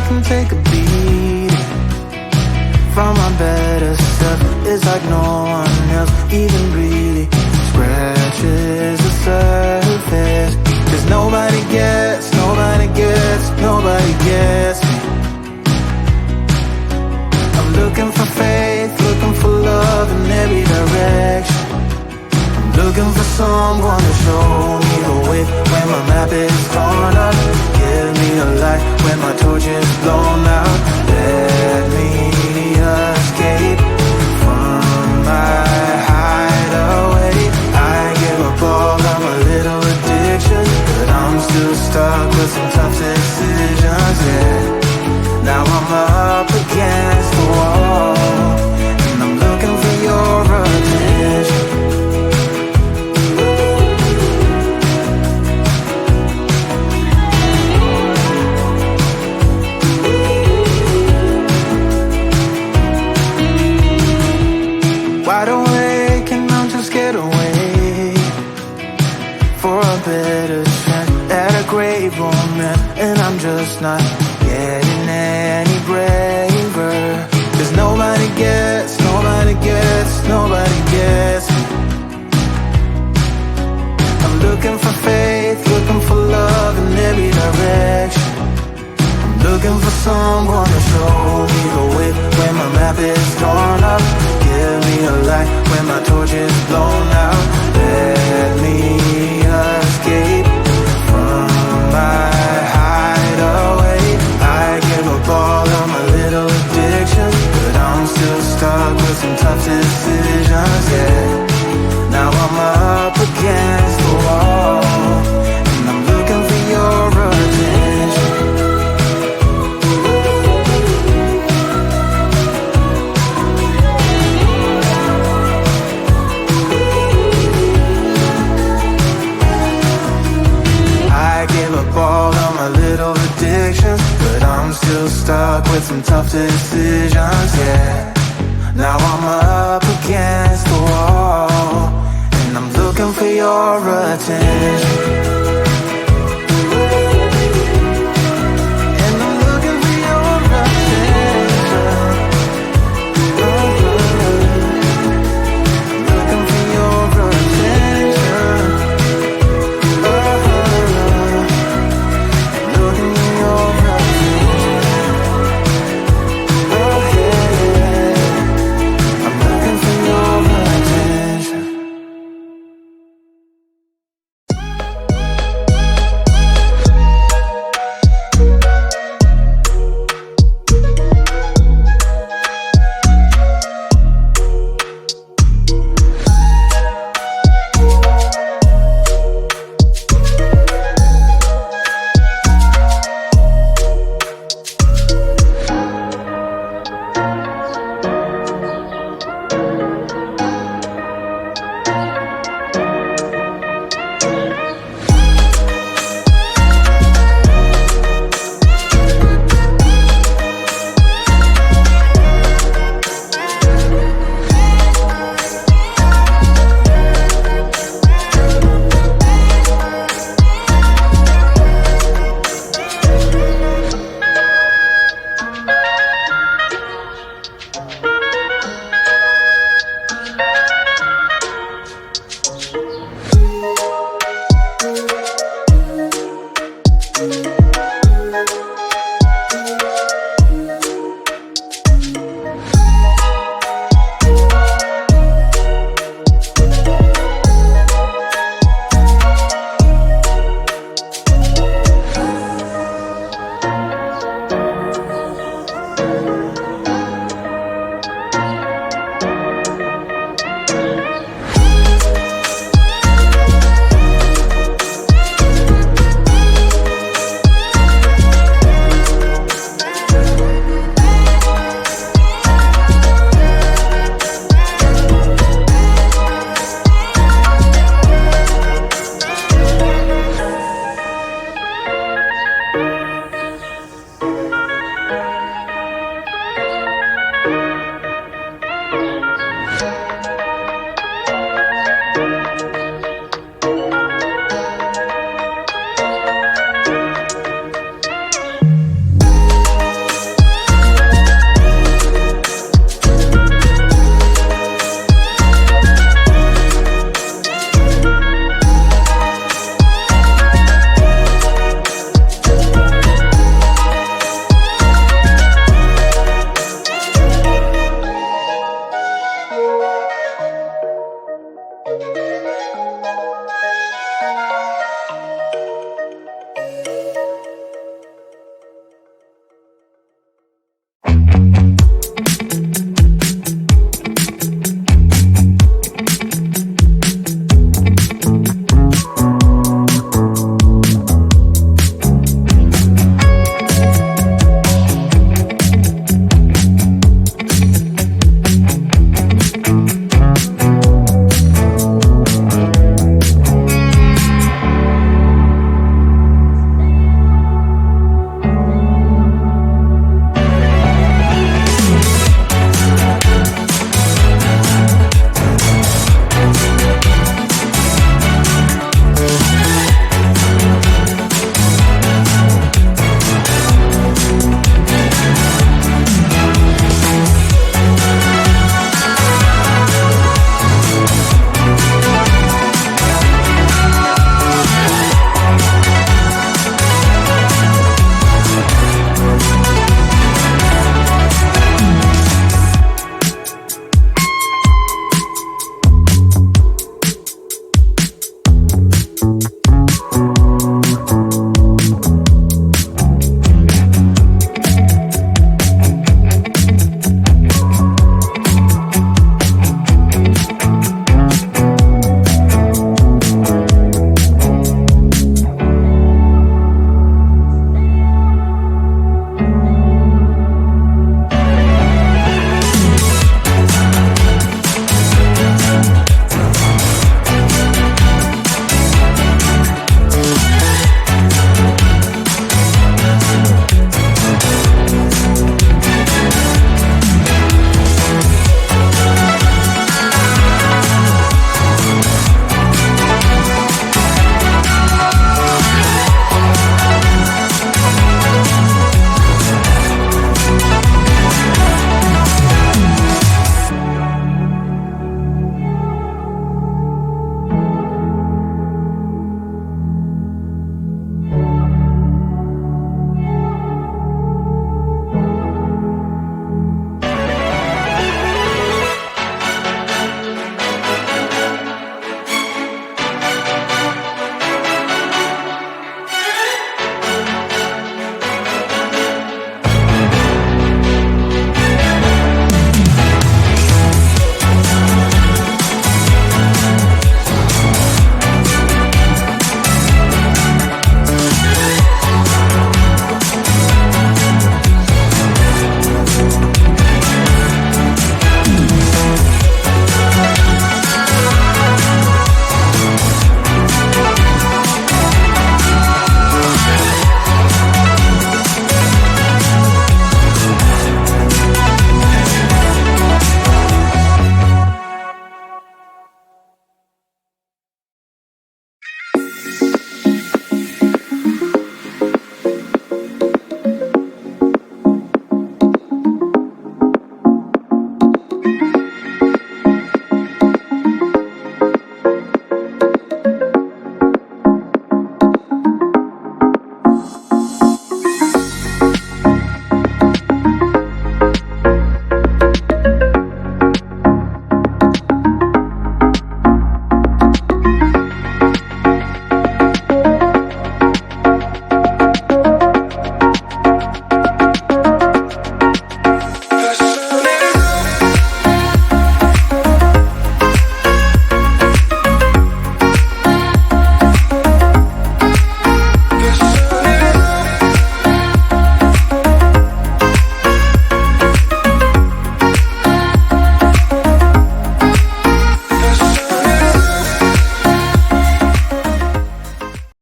can take a beat from my better stuff. It's like no one else even really scratches the surface. 'Cause nobody gets me. I'm looking for faith, looking for love in every direction. I'm looking for someone to show me the way when my map is torn up. Give me a light when my torch is blown out. Let me escape from my hideaway. I give up all of my little addictions, but I'm still stuck with some tough decisions, yeah. Now I'm up against the wall, and I'm looking for your attention. Wide awake and I'm just scared away for a better chance at a great romance, and I'm just not getting any braver. 'Cause nobody gets me. I'm looking for faith, looking for love in every direction. I'm looking for someone to show me the way when my map is torn up. Give me a light when my torch is blown out. Let me escape from my hideaway. I give up all of my little addictions, but I'm still stuck with some tough decisions, yeah. Now I'm up against the wall, and I'm looking for your attention. I give up all of my little addictions, but I'm still stuck with some tough decisions, yeah. Now I'm up against the wall, and I'm looking for your attention.